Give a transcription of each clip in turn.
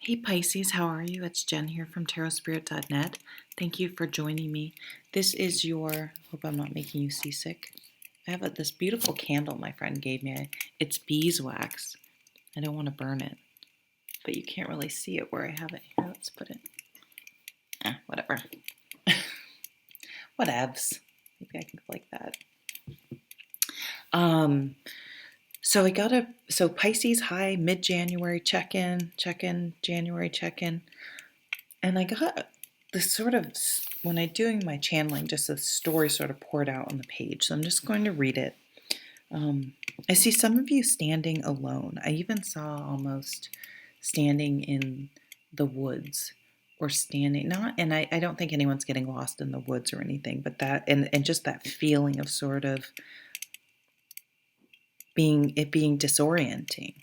Hey Pisces, how are you? It's Jen here from tarotspirit.net. Thank you for joining me. This is hope I'm not making you seasick. I have this beautiful candle my friend gave me. It's beeswax. I don't want to burn it, but you can't really see it where I have it. Here, let's put it. Whatever. Whatevs. Maybe I can go like that. Um, so Pisces, hi, mid-January check-in, January check-in. And I got this when I'm doing my channeling, just a story sort of poured out on the page. So I'm just going to read it. I see some of you standing alone. I even saw almost standing in the woods or standing, not, and I don't think anyone's getting lost in the woods or anything, but and just that feeling of sort of being disorienting.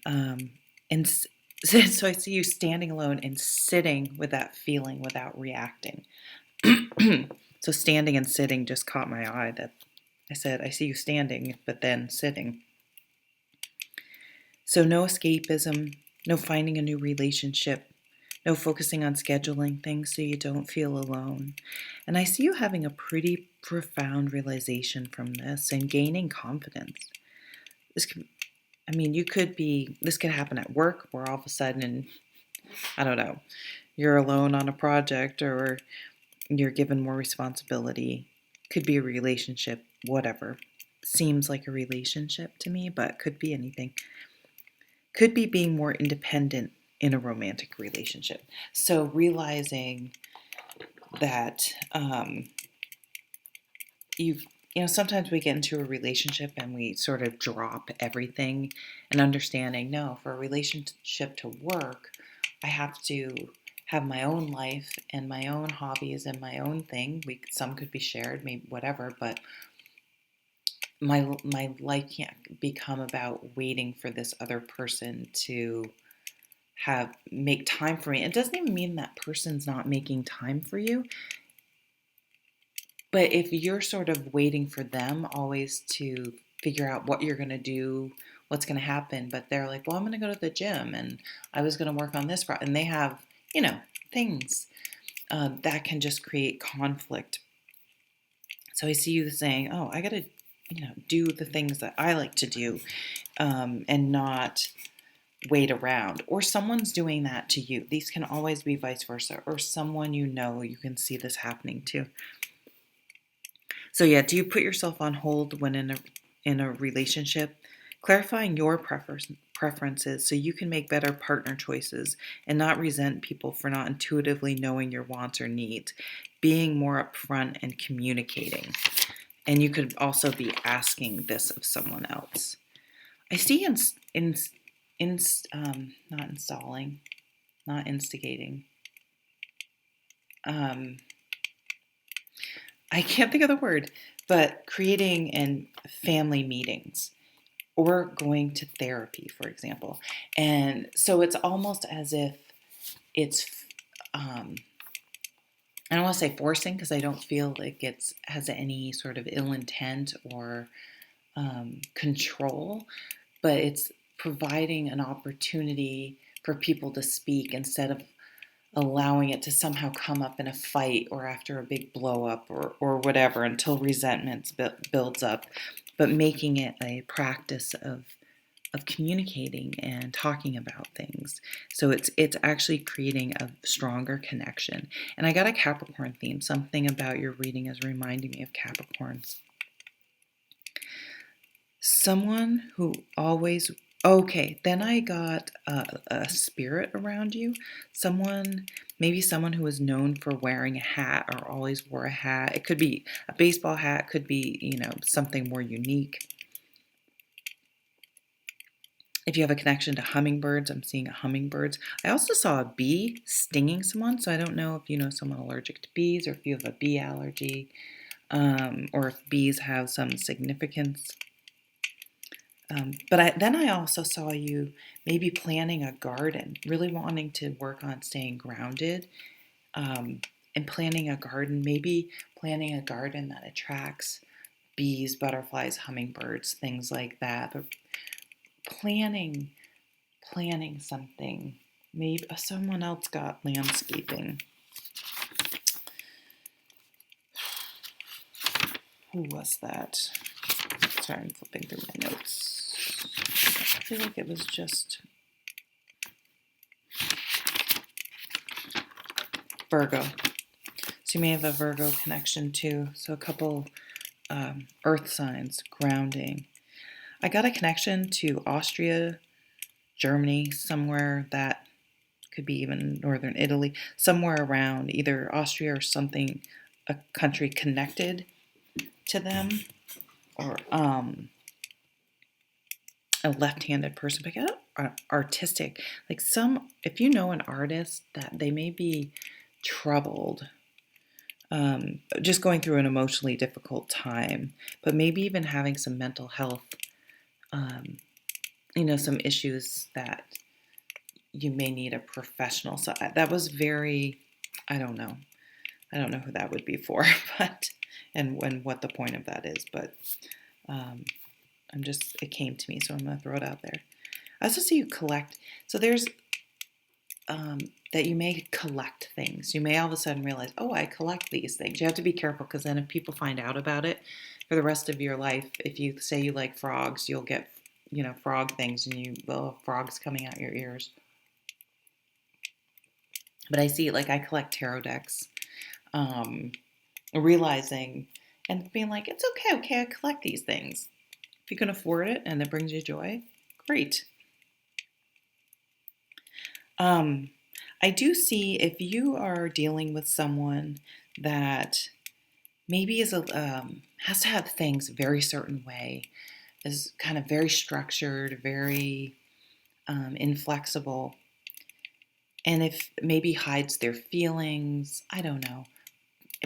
And so I see you standing alone and sitting with that feeling without reacting. So standing and sitting just caught my eye. That I said, I see you standing, but then sitting. So no escapism, no finding a new relationship, no focusing on scheduling things so you don't feel alone. And I see you having a pretty profound realization from this and gaining confidence. This could happen at work where all of a sudden, I don't know, you're alone on a project or you're given more responsibility. Could be a relationship, whatever. Seems like a relationship to me, but could be anything. Could be being more independent in a romantic relationship. So realizing that sometimes we get into a relationship and we sort of drop everything and understanding, no, for a relationship to work, I have to have my own life and my own hobbies and my own thing. Some could be shared, maybe whatever, but my life can't become about waiting for this other person to make time for me. It doesn't even mean that person's not making time for you. But if you're sort of waiting for them always to figure out what you're going to do, what's going to happen, but they're like, well, I'm going to go to the gym and I was going to work on this, and they have, things that can just create conflict. So I see you saying, oh, I got to, do the things that I like to do and not wait around. Or someone's doing that to you. These can always be vice versa. Or someone you can see this happening to. So yeah, do you put yourself on hold when in a relationship? Clarifying your preferences so you can make better partner choices and not resent people for not intuitively knowing your wants or needs. Being more upfront and communicating. And you could also be asking this of someone else. I see not installing, not instigating. I can't think of the word, but creating family meetings or going to therapy, for example. And so it's almost as if it's, I don't want to say forcing because I don't feel like it has any sort of ill intent or control, but it's providing an opportunity for people to speak instead of allowing it to somehow come up in a fight or after a big blow up or whatever until resentment builds up, but making it a practice of communicating and talking about things. So it's actually creating a stronger connection. And I got a Capricorn theme. Something about your reading is reminding me of Capricorns. Someone who always Okay, then I got a spirit around you. Maybe someone who is known for wearing a hat or always wore a hat. It could be a baseball hat, could be, something more unique. If you have a connection to hummingbirds, I'm seeing hummingbirds. I also saw a bee stinging someone, so I don't know if you know someone allergic to bees or if you have a bee allergy, or if bees have some significance. Then I also saw you maybe planning a garden, really wanting to work on staying grounded, and planning a garden, maybe planning a garden that attracts bees, butterflies, hummingbirds, things like that. But planning something maybe someone else got landscaping. Who was that? Sorry, I'm flipping through my notes. I feel like it was just Virgo. So you may have a Virgo connection too. So a couple earth signs, grounding. I got a connection to Austria, Germany, somewhere that could be even northern Italy, somewhere around either Austria or something, a country connected to them, or a left-handed person, but artistic. Like if you know an artist, that they may be troubled, just going through an emotionally difficult time, but maybe even having some mental health, some issues that you may need a professional. So that was very, I don't know who that would be for, but and what the point of that is, but it came to me, so I'm going to throw it out there. I also see you collect. So there's that you may collect things. You may all of a sudden realize, oh, I collect these things. You have to be careful, because then if people find out about it for the rest of your life, if you say you like frogs, you'll get, frog things, and you will have frogs coming out your ears. But I see, like, I collect tarot decks, realizing and being like, it's okay, I collect these things. If you can afford it and it brings you joy, great. I do see, if you are dealing with someone that maybe has to have things a very certain way, is kind of very structured, very inflexible, and if maybe hides their feelings, I don't know.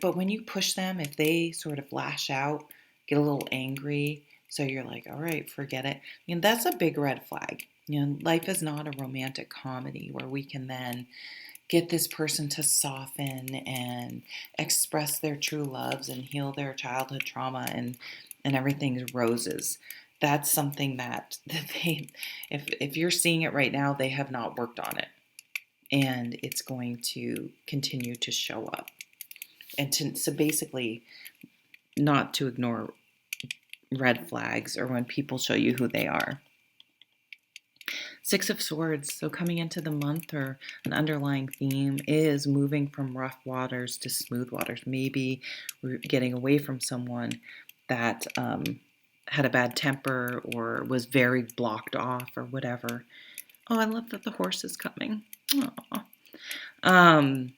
But when you push them, if they sort of lash out, get a little angry, so you're like, all right, forget it. That's a big red flag. Life is not a romantic comedy where we can then get this person to soften and express their true loves and heal their childhood trauma, and everything's roses. That's something that they, if you're seeing it right now, they have not worked on it, and it's going to continue to show up. And so basically, not to ignore red flags or when people show you who they are. Six of Swords, so coming into the month, or an underlying theme is moving from rough waters to smooth waters. Maybe we're getting away from someone that had a bad temper or was very blocked off or whatever. Oh, I love that the horse is coming. Aww.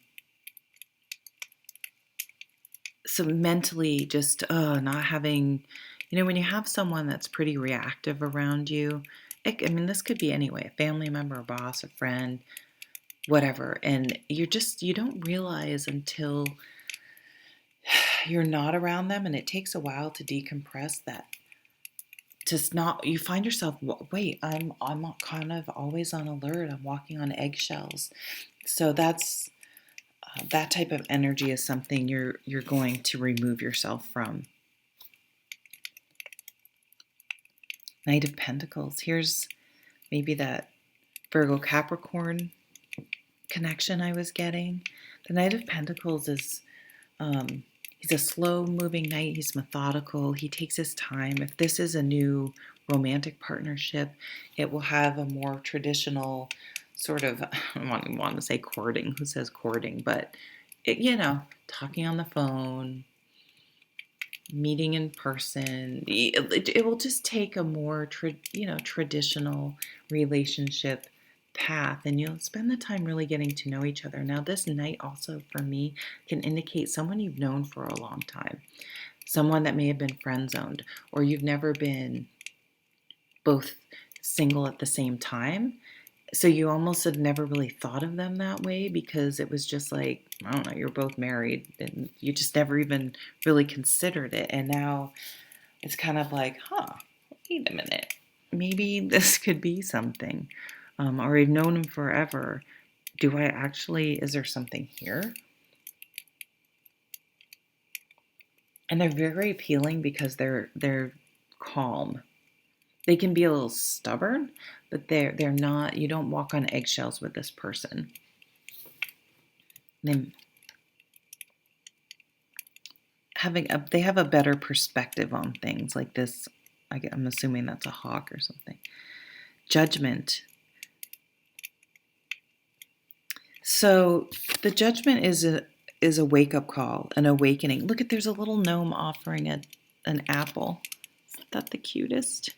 So mentally, just not having, when you have someone that's pretty reactive around you, this could be anyway, a family member, a boss, a friend, whatever. And you don't realize until you're not around them, and it takes a while to decompress that. You find yourself, wait, I'm kind of always on alert. I'm walking on eggshells. So that's, that type of energy is something you're going to remove yourself from. Knight of Pentacles. Here's maybe that Virgo Capricorn connection I was getting. The Knight of Pentacles is, he's a slow-moving knight. He's methodical. He takes his time. If this is a new romantic partnership, it will have a more traditional sort of, I don't want to say courting. Who says courting? But, talking on the phone, meeting in person. It will just take a more traditional relationship path, and you'll spend the time really getting to know each other. Now, this night also for me can indicate someone you've known for a long time, someone that may have been friend zoned, or you've never been both single at the same time. So you almost had never really thought of them that way, because it was just like, I don't know, you're both married and you just never even really considered it. And now it's kind of like, wait a minute, maybe this could be something. Or I've known him forever. Is there something here? And they're very appealing because they're calm. They can be a little stubborn, but they're not. You don't walk on eggshells with this person. They they have a better perspective on things like this. I'm assuming that's a hawk or something. Judgment. So the judgment is a wake-up call, an awakening. Look at, there's a little gnome offering an apple. Isn't that the cutest?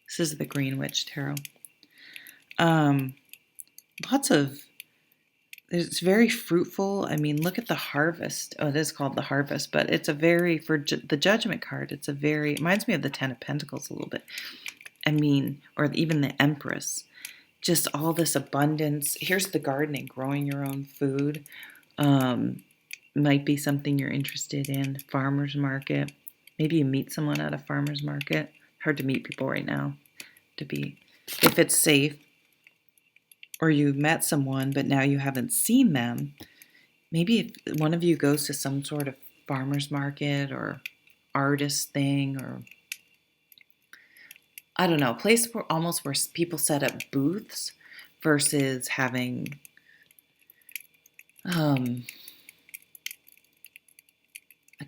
This is the Green Witch Tarot. It's very fruitful. I mean, look at the harvest. Oh, it is called the harvest, but it's a very, for the Judgment card, it reminds me of the Ten of Pentacles a little bit. I mean, or even the Empress. Just all this abundance. Here's the gardening, growing your own food. Might be something you're interested in. Farmer's market. Maybe you meet someone at a farmer's market. Hard to meet people right now, if it's safe. Or you met someone, but now you haven't seen them. Maybe if one of you goes to some sort of farmer's market or artist thing, or I don't know, a place where people set up booths versus having a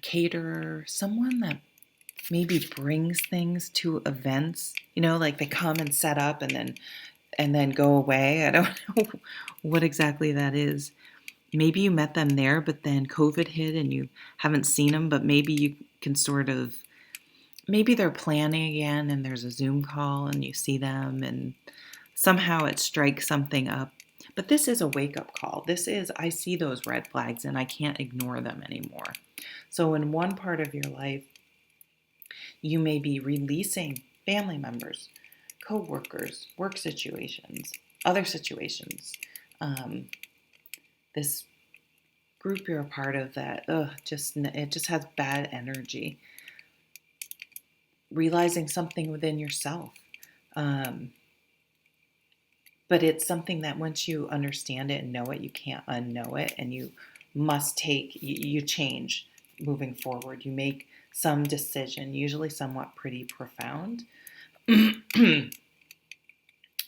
caterer, someone that maybe brings things to events, like they come and set up and then go away. I don't know what exactly that is. Maybe you met them there, but then COVID hit and you haven't seen them, but maybe you can maybe they're planning again and there's a Zoom call and you see them and somehow it strikes something up. But this is a wake-up call. I see those red flags and I can't ignore them anymore. So in one part of your life, you may be releasing family members, co-workers, work situations, other situations. This group you're a part of that, it just has bad energy. Realizing something within yourself. But it's something that once you understand it and know it, you can't unknow it, and you change moving forward. You make some decision, usually somewhat pretty profound.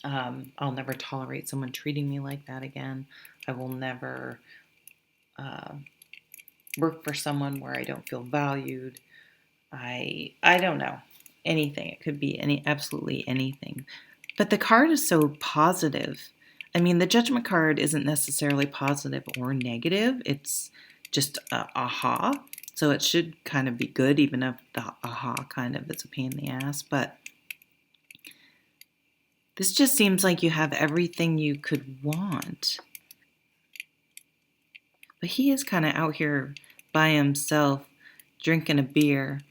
I'll never tolerate someone treating me like that again. I will never work for someone where I don't feel valued. I don't know. Anything. It could be absolutely anything. But the card is so positive. I mean, the Judgment card isn't necessarily positive or negative. It's just aha. So it should kind of be good, even if the aha kind of is a pain in the ass. But this just seems like you have everything you could want. But he is kind of out here by himself, drinking a beer.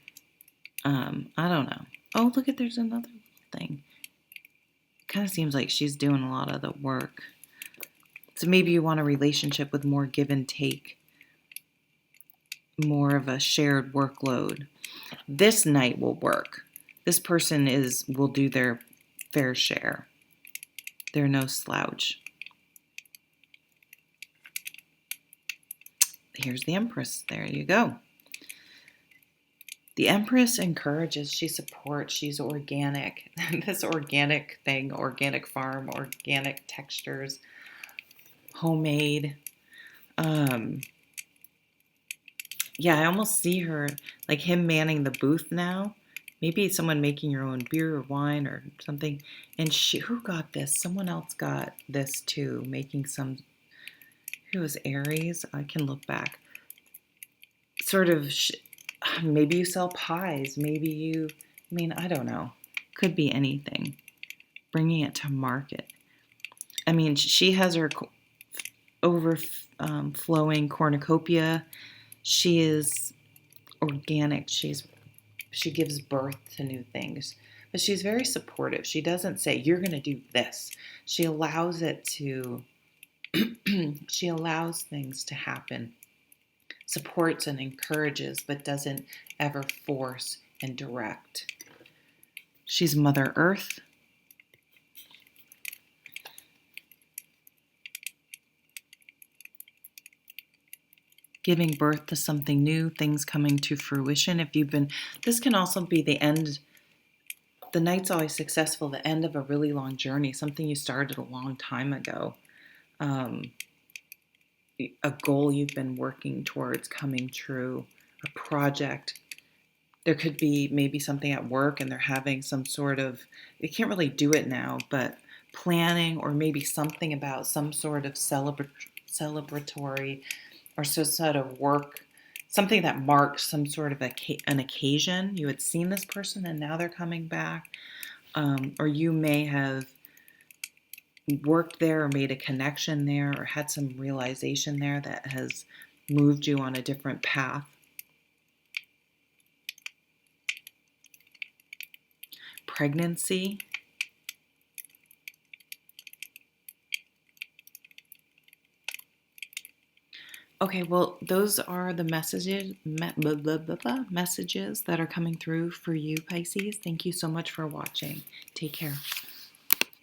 I don't know. Oh, look at, there's another thing. Kind of seems like she's doing a lot of the work. So maybe you want a relationship with more give and take, more of a shared workload. This night will work. This person will do their fair share. They're no slouch. Here's the Empress. There you go. The Empress encourages, she supports, she's organic. This organic thing, organic farm, organic textures, homemade. Yeah, I almost see her, like him manning the booth now. Maybe someone making your own beer or wine or something. And who got this? Someone else got this too, making some, who was Aries? I can look back. Sort of, maybe you sell pies. I don't know. Could be anything. Bringing it to market. I mean, she has her overflowing cornucopia. She is organic. She gives birth to new things. But she's very supportive. She doesn't say, you're going to do this. She allows she allows things to happen. Supports and encourages, but doesn't ever force and direct. She's Mother Earth. giving birth to something new, things coming to fruition. This can also be the end. The night's always successful, the end of a really long journey, something you started a long time ago, a goal you've been working towards coming true, a project. There could be maybe something at work and they're having some sort of, they can't really do it now, but planning, or maybe something about some sort of celebratory or some sort of work, something that marks some sort of an occasion. You had seen this person and now they're coming back. Or you may have worked there or made a connection there or had some realization there that has moved you on a different path. Pregnancy. Okay, well, those are the messages that are coming through for you, Pisces. Thank you so much for watching. Take care.